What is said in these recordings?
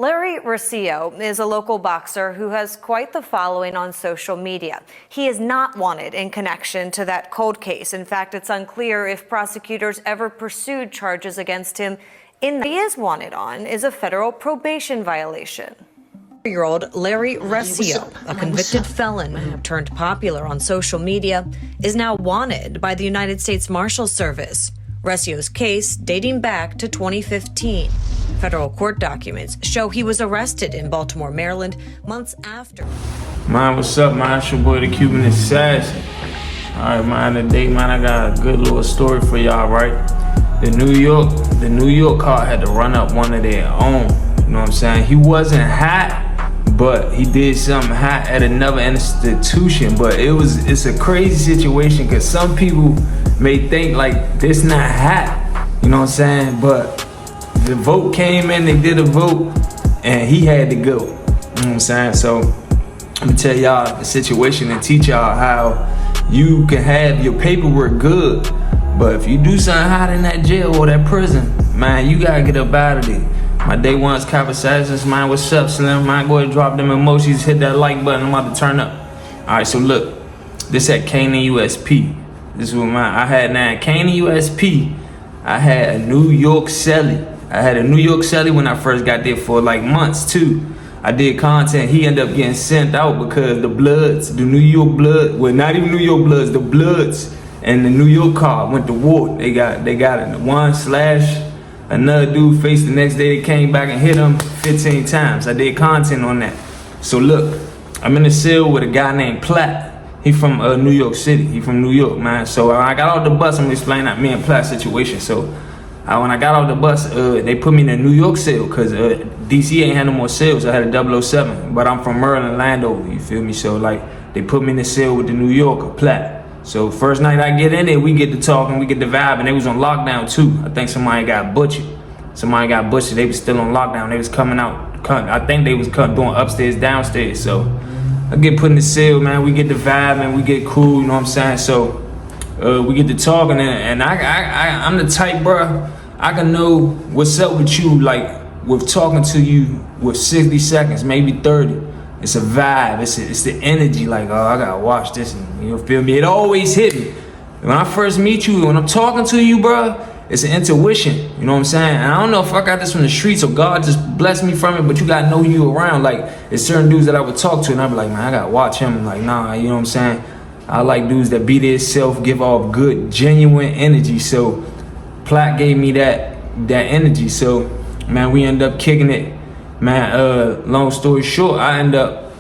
Larry Recio is a local boxer who has quite the following on social media. He is not wanted in connection to that cold case. In fact, it's unclear if prosecutors ever pursued charges against him. He is wanted on is a federal probation violation. Year-old Larry Recio, a convicted felon who turned popular on social media, is now wanted by the United States Marshals Service. Recio's case dating back to 2015. Federal court documents show he was arrested in Baltimore, Maryland, months after. Man, what's up, man? It's your boy, the Cuban Assassin. All right, man, today, man, I got a good little story for y'all, right? The New York car had to run up one of their own. You know what I'm saying? He wasn't hot, but he did something hot at another institution. But it's a crazy situation because some people may think like this not hot. You know what I'm saying? But the vote came in, they did a vote, and he had to go. You know what I'm saying? So let me tell y'all the situation and teach y'all how you can have your paperwork good, but if you do something hot in that jail or that prison, man, you gotta get up out of there. My day one's conversations, man, what's up, Slim? Man, go ahead and drop them emojis, hit that like button, I'm about to turn up. All right, so look, this at Canaan USP. This is what I had now at Canaan USP. I had a New York celly. I had a New York celly when I first got there for like months too. I did content. He ended up getting sent out because the Bloods, the New York Blood, well, not even New York Bloods, the Bloods and the New York car went to war. They got it. One slash another dude faced the next day. They came back and hit him 15 times. I did content on that. So look, I'm in a cell with a guy named Platt. He from New York City. He from New York, man. So when I got off the bus, I'm explaining that me and Platt situation. So when I got off the bus, they put me in a New York cell because DC ain't had no more cells. So I had a 007, but I'm from Maryland, Landover. You feel me? So like they put me in the cell with the New Yorker, Platt. So first night I get in there, we get to talking, we get to vibe, and they was on lockdown too. I think somebody got butchered. They was still on lockdown. They was coming out. I think they was doing upstairs, downstairs. So I get put in the cell, man. We get the vibe and we get cool. You know what I'm saying? So we get to talking, and I'm the type, bro. I can know what's up with you, like with talking to you with 60 seconds, maybe 30. It's a vibe. It's the energy. Like, oh, I gotta watch this. And, you feel me? It always hit me. When I first meet you, when I'm talking to you, bro, it's an intuition. You know what I'm saying? And I don't know if I got this from the streets or God just blessed me from it, but you gotta know you around. Like, it's certain dudes that I would talk to, and I'd be like, man, I gotta watch him. And like, nah, you know what I'm saying? I like dudes that be their self, give off good, genuine energy. So Platt gave me that energy. So, man, we end up kicking it. Man, long story short, I end up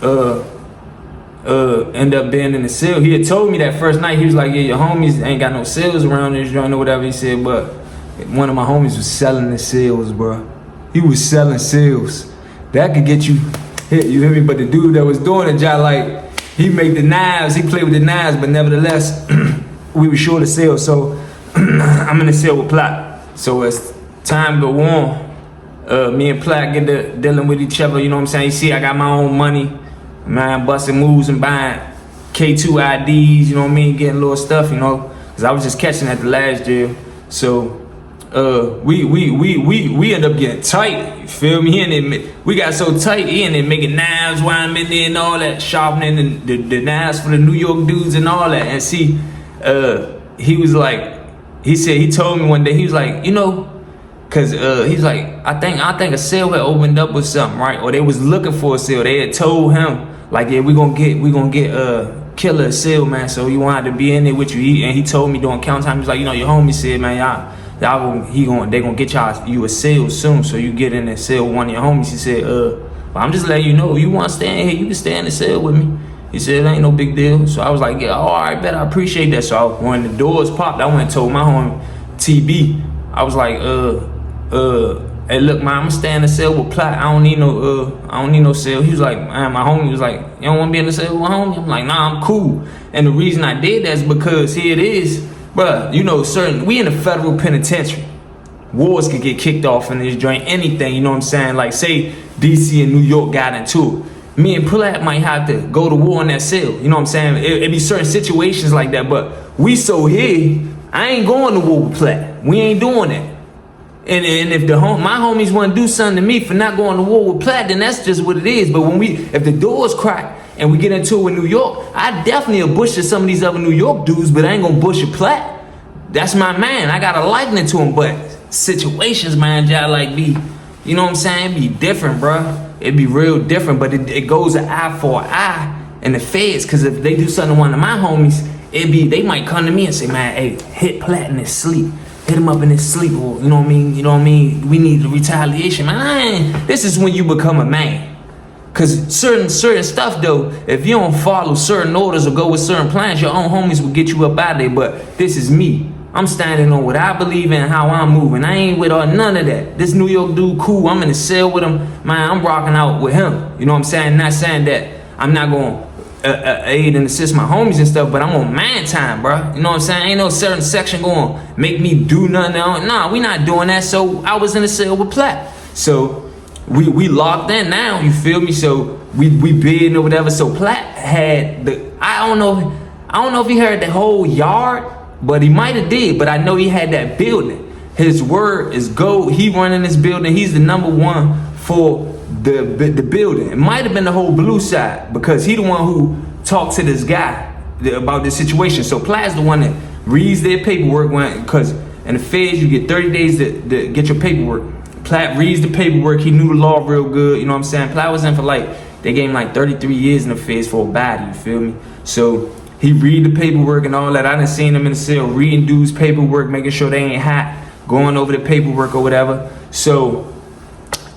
being in the cell. He had told me that first night, he was like, yeah, your homies ain't got no cells around this joint or whatever he said, but one of my homies was selling the cells, bro. He was selling cells. That could get you hit, you hear me? But the dude that was doing the job, like, he made the knives, he played with the knives, but nevertheless, we were short of sales. So I'm in the cell with Platt. So as time go on, me and Platt get to dealing with each other, you know what I'm saying? You see, I got my own money, man, busting moves and buying K2 IDs, you know what I mean? Getting little stuff, you know, because I was just catching at the last jail. So we end up getting tight, you feel me? And we got so tight, he ended up making knives while I'm in there and all that, sharpening the knives for the New York dudes and all that. And see, he was like, he told me one day, he was like, you know, cause he's like, I think a cell had opened up with something, right? Or they was looking for a cell. They had told him, like, yeah, we gonna get Killer a cell, man. So he wanted to be in there with you. And he told me during count time, he's like, you know, your homie said, man, they gonna get you a cell soon. So you get in that cell with one of your homies. He said, well, I'm just letting you know, you want to stay in here, you can stay in the cell with me. He said, it ain't no big deal. So I was like, yeah, all right, bet, I appreciate that. So when the doors popped, I went and told my homie TB. I was like, hey, look, man, I'm gonna stay in the cell with Platt. I don't need no cell. He was like, man, my homie was like, you don't want to be in the cell with my homie? I'm like, nah, I'm cool. And the reason I did that is because here it is, bruh, you know, we in the federal penitentiary. Wars could get kicked off in this joint, anything, you know what I'm saying? Like, say DC and New York got into it. Me and Platt might have to go to war in that cell, you know what I'm saying? It be certain situations like that, but we so here, I ain't going to war with Platt. We ain't doing that. And if my homies want to do something to me for not going to war with Platt, then that's just what it is. But if the doors crack and we get into it with New York, I definitely will bush at some of these other New York dudes, but I ain't gonna bush at Platt. That's my man. I got a liking to him, but situations, man, y'all like be, you know what I'm saying? It be different, bro. It be real different, but it goes an eye for an eye in the feds, because if they do something to one of my homies, they might come to me and say, man, hey, hit Platt in his sleep. Hit him up in his sleep, or, you know what I mean? You know what I mean? We need the retaliation, man. This is when you become a man. Cause certain stuff though, if you don't follow certain orders or go with certain plans, your own homies will get you up out of there. But this is me. I'm standing on what I believe in and how I'm moving. I ain't with none of that. This New York dude, cool. I'm in the cell with him. Man, I'm rocking out with him. You know what I'm saying? Not saying that I'm not going to aid and assist my homies and stuff, but I'm on man time, bro. You know what I'm saying? Ain't no certain section going to make me do nothing else. Nah, we not doing that. So I was in the cell with Platt. So we locked in now, you feel me? So we bidding or whatever. So Platt had I don't know if he heard the whole yard, but he might have did. But I know he had that building. His word is go. He running this building. He's the #1 for the building. It might have been the whole blue side, because he the one who talked to this guy about this situation. So Platt's the one that reads their paperwork, because in the feds you get 30 days to get your paperwork. Platt reads the paperwork. He knew the law real good. You know what I'm saying? Platt was in for they gave him 33 years in the feds for a body. You feel me? So he read the paperwork and all that. I done seen him in the cell reading dudes' paperwork, making sure they ain't hot, going over the paperwork or whatever. So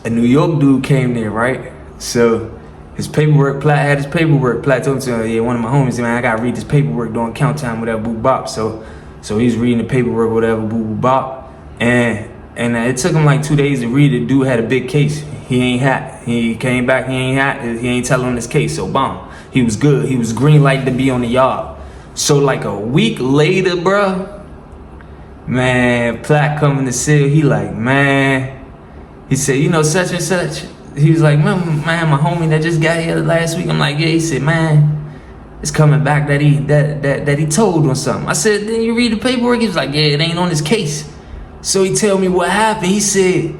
a New York dude came there, right? So his paperwork, Platt had his paperwork. Platt told him, yeah, one of my homies, man, I gotta read this paperwork during count time, whatever, boo bop. So he's reading the paperwork, whatever, boo boo bop. And it took him 2 days to read it. Dude had a big case. He ain't hot. He came back, he ain't hot. He ain't telling him this case, so bomb. He was good. He was green light to be on the yard. So a week later, bruh, man, Platt coming to cell, he man, he said, you know, such and such. He was like, man, my homie that just got here last week. I'm like, yeah. He said, man, it's coming back that he told on something. I said, then you read the paperwork? He was like, yeah, it ain't on his case. So he tell me what happened. He said,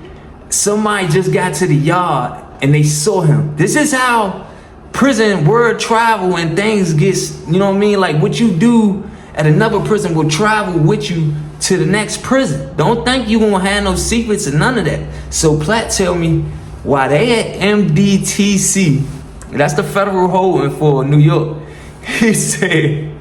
somebody just got to the yard and they saw him. This is how prison word travel and things gets, you know what I mean? What you do at another prison will travel with you to the next prison. Don't think you won't have no secrets and none of that. So Platt tell me why they at MDTC, that's the federal holding for New York. He said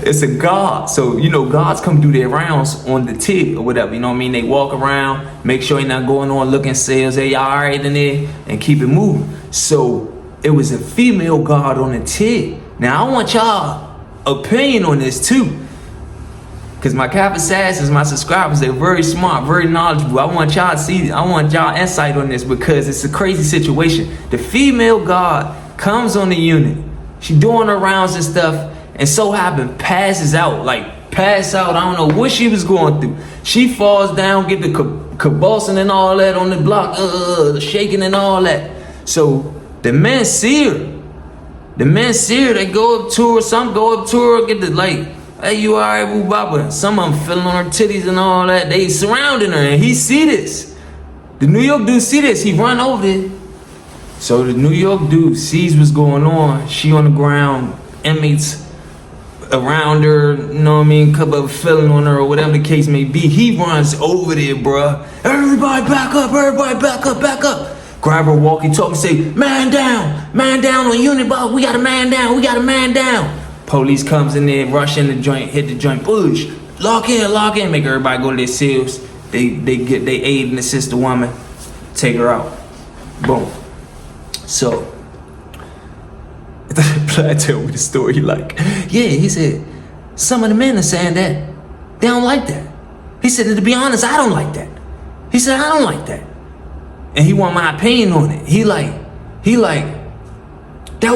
it's a guard. So, you know, guards come do their rounds on the tip or whatever. You know what I mean? They walk around, make sure you're not going on looking sales. They all right in there and keep it moving. So it was a female guard on the tip. Now I want y'all opinion on this too. Because my Cap Assassins, my subscribers, they're very smart, very knowledgeable. I want y'all insight on this, because it's a crazy situation. The female guard comes on the unit. She doing her rounds and stuff, and so happen passes out. Pass out, I don't know what she was going through. She falls down, get the convulsing and all that on the block, shaking and all that. So the men see her. They go up to her, some go up to her, get the hey, you alright, boo bop? Some of them feeling on her titties and all that. They surrounding her, and he see this. The New York dude see this. He run over there. So the New York dude sees what's going on. She on the ground, inmates around her, you know what I mean, couple of feeling on her or whatever the case may be. He runs over there, bruh. Everybody back up. Grab her walkie-talkie, say, man down on unit, boss. We got a man down. Police comes in there, rush in the joint, hit the joint, push, lock in, make everybody go to their cells. They aid and assist the woman, take her out. Boom. So Platt told me the story. He said, some of the men are saying that they don't like that. He said, to be honest, I don't like that. He said, I don't like that. And he want my opinion on it. He that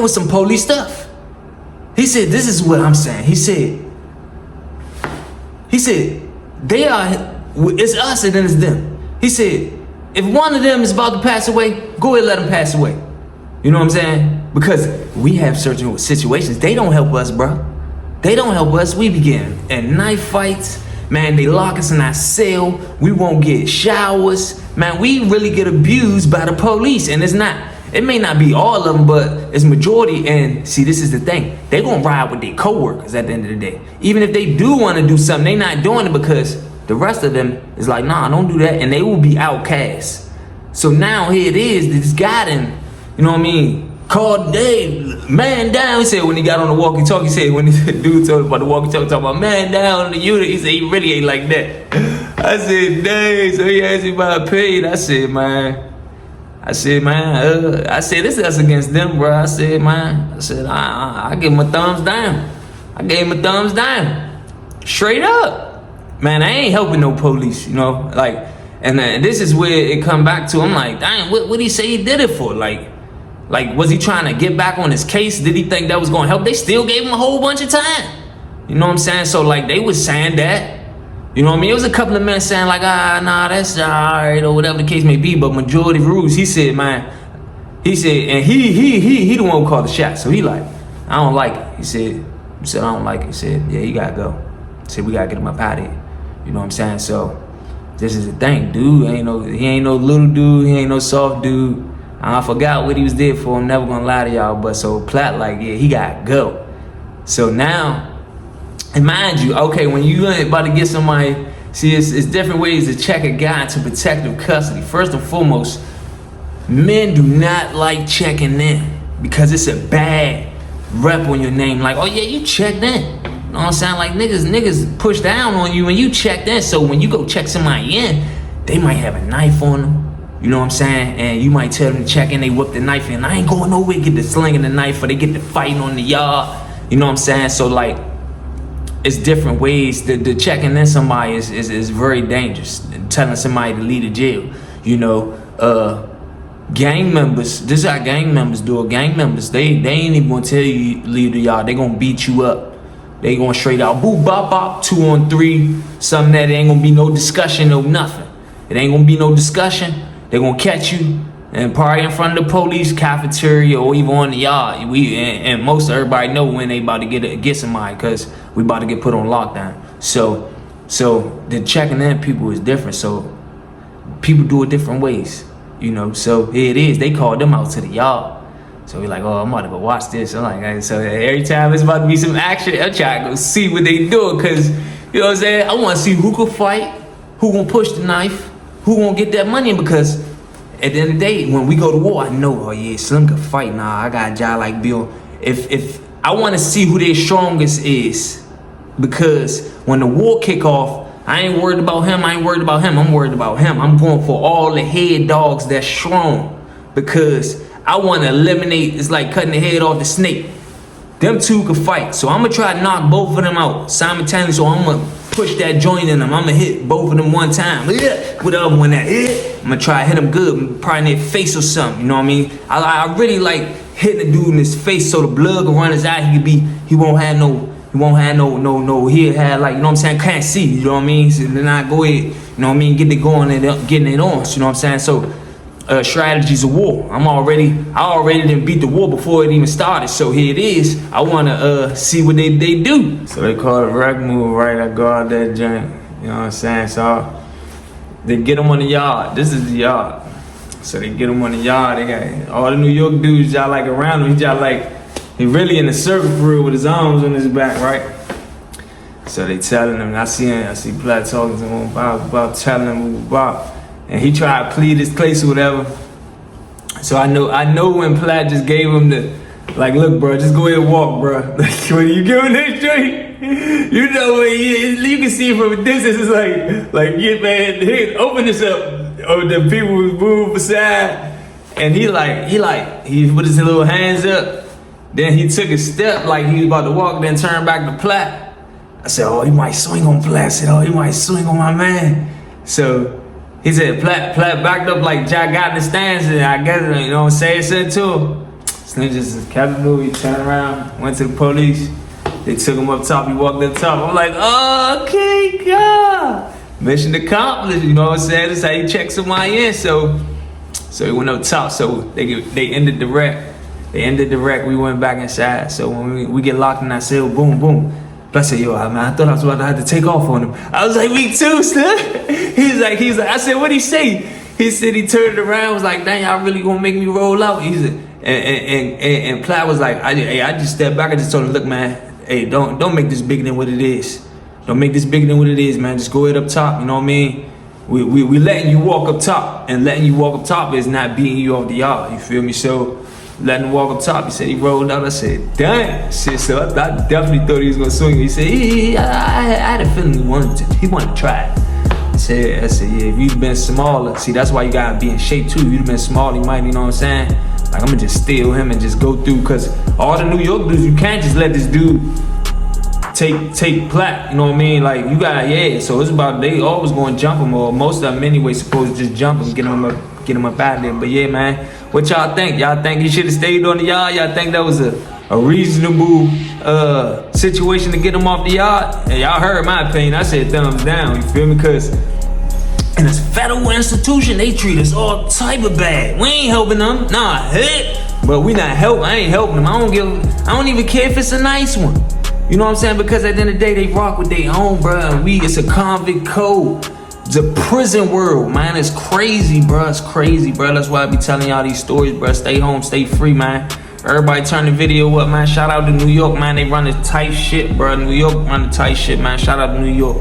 was some police stuff. He said, this is what I'm saying. He said, they are, it's us and then it's them. He said, if one of them is about to pass away, go ahead and let them pass away. You know what I'm saying? Because we have certain situations. They don't help us, bro. They don't help us. We begin in knife fights, Man, they lock us in our cell. We won't get showers. Man, we really get abused by the police. And it may not be all of them, but it's majority. And see, this is the thing. They gonna ride with their coworkers at the end of the day. Even if they do want to do something, they not doing it because the rest of them is like, nah, don't do that. And they will be outcast. So now here it is, this guy done, you know what I mean, called Dave, man down. He said when he got on the walkie-talkie, he said when the dude told him about the walkie-talkie, talking about man down on the unit, he said he really ain't like that. I said, Dave, so he asked me about a paid. I said, I said, this is us against them, bro. I said, I give him a thumbs down. I gave him a thumbs down. Straight up. Man, I ain't helping no police, you know? Like, and this is where it come back to. I'm like, dang, what he say he did it for? Like, was he trying to get back on his case? Did he think that was gonna help? They still gave him a whole bunch of time. You know what I'm saying? So, like, they was saying that. You know what I mean? It was a couple of men saying like, nah, that's all right, or whatever the case may be. But majority rules, he said, and he the one who called the shot. So he like, I don't like it. He said, I don't like it. He said, yeah, you gotta go. He said, we gotta get him up out of here. You know what I'm saying? So this is the thing, dude. He ain't no little dude. He ain't no soft dude. I forgot what he was there for. I'm never gonna lie to y'all. But so Platt like, yeah, he gotta go. So now. And mind you, okay, when you about to get somebody, see, it's different ways to check a guy into protective custody. First and foremost, men do not like checking in because it's a bad rep on your name. Like, oh yeah, you checked in. You know what I'm saying? Like niggas push down on you when you checked in. So when you go check somebody in, they might have a knife on them. You know what I'm saying? And you might tell them to check in, they whip the knife in. I ain't going nowhere, get the slinging the knife, or they get the fighting on the yard. You know what I'm saying? So like, it's different ways. The checking in somebody is very dangerous. Telling somebody to leave the jail. You know, gang members, this is how gang members do it. Gang members, they ain't even gonna tell you leave the yard. They gonna beat you up. They gonna straight out, boo, bop, bop, 2 on 3, something that ain't gonna be no discussion, no nothing. It ain't gonna be no discussion. They gonna catch you and probably in front of the police, cafeteria, or even on the yard. And most of everybody know when they about to get somebody, because we about to get put on lockdown. So the checking in people is different. So people do it different ways, you know. So here it is. They called them out to the yard. So we're like, oh, I'm about to go watch this. I'm like, so every time it's about to be some action, I'm trying to go see what they do, because, you know what I'm saying? I want to see who could fight, who gonna push the knife, who gonna get that money, because at the end of the day, when we go to war, I know, oh yeah, Slim can fight. Nah, I got a guy like Bill. If I want to see who their strongest is, because when the war kick off, I ain't worried about him. I'm worried about him. I'm going for all the head dogs that's strong, because I want to eliminate. It's like cutting the head off the snake. Them two can fight, so I'm gonna try to knock both of them out simultaneously. So I'm gonna push that joint in them. I'm gonna hit both of them one time. With the other one, I'm gonna try to hit them good, probably in their face or something. You know what I mean? I really like hitting the dude in his face so the blood can run his eye. He won't have no. He'll have, like, you know what I'm saying? Can't see. You know what I mean? So then I go ahead, you know what I mean? Get it going and getting it on. So, you know what I'm saying? So. Strategies of war. I already didn't beat the war before it even started. So here it is. I wanna see what they do. So they call it a wreck move, right? I go out that joint. You know what I'm saying? So they get them on the yard. This is the yard. So they get them on the yard. They got all the New York dudes y'all like around him. He really in a circle for real with his arms on his back, right? So they telling him. I see Platt talking to him about telling him about. And he tried to plead his case or whatever. So I know when Platt just gave him the, like, look, bro, just go ahead and walk, bro. Like, when you give him that straight, you know, when you can see from a distance, it's like, yeah, man, here, open this up. Oh, the people was moving beside. And he put his little hands up. Then he took a step like he was about to walk, then turned back to Platt. I said, oh, he might swing on Platt. I said, oh, he might swing on my man. So he said, Platt backed up like Jack got in the stands, and I guess, you know what I'm saying, said to him. Slim just kept the movie, turned around, went to the police. They took him up top, he walked up top. I'm like, oh, okay, God. Mission accomplished, you know what I'm saying? That's how you check somebody in. So he went up top, so they ended the wreck. We went back inside. So when we get locked in our cell, boom, boom. Platt said, yo, man, I thought I was about to have to take off on him. I was like, me too, son. He's like, I said, what'd he say? He said he turned around, was like, dang, y'all really gonna make me roll out? He said, and Platt was like, I just stepped back. I just told him, look, man, hey, don't make this bigger than what it is. Don't make this bigger than what it is, man. Just go ahead up top, you know what I mean? We letting you walk up top, and letting you walk up top is not beating you off the yard, you feel me? So, letting him walk up top, he said he rolled out. I said, dang, shit, so I definitely thought he was gonna swing. He said, I had a feeling he wanted to try it. I said, yeah, if you'd been smaller, see, that's why you gotta be in shape too. If you'd been smaller, you might, you know what I'm saying? Like, I'm gonna just steal him and just go through, cause all the New York dudes, you can't just let this dude take Platt, you know what I mean? Like, you got, yeah, so it's about, they always gonna jump him, or most of them anyway supposed to just jump him, get him up out of there. But yeah, man, what y'all think? Y'all think he should have stayed on the yard? Y'all think that was a reasonable situation to get him off the yard? And y'all heard my opinion. I said thumbs down, you feel me? Because in this federal institution, they treat us all type of bad. We ain't helping them, nah, heck. But we not helping, I ain't helping them. I don't even care if it's a nice one. You know what I'm saying? Because at the end of the day, they rock with their own, bro. It's a convict code. It's a prison world, man. It's crazy, bro. It's crazy, bro. That's why I be telling y'all these stories, bro. Stay home, stay free, man. Everybody turn the video up, man. Shout out to New York, man. They run the tight shit, bro. New York run the tight shit, man. Shout out to New York.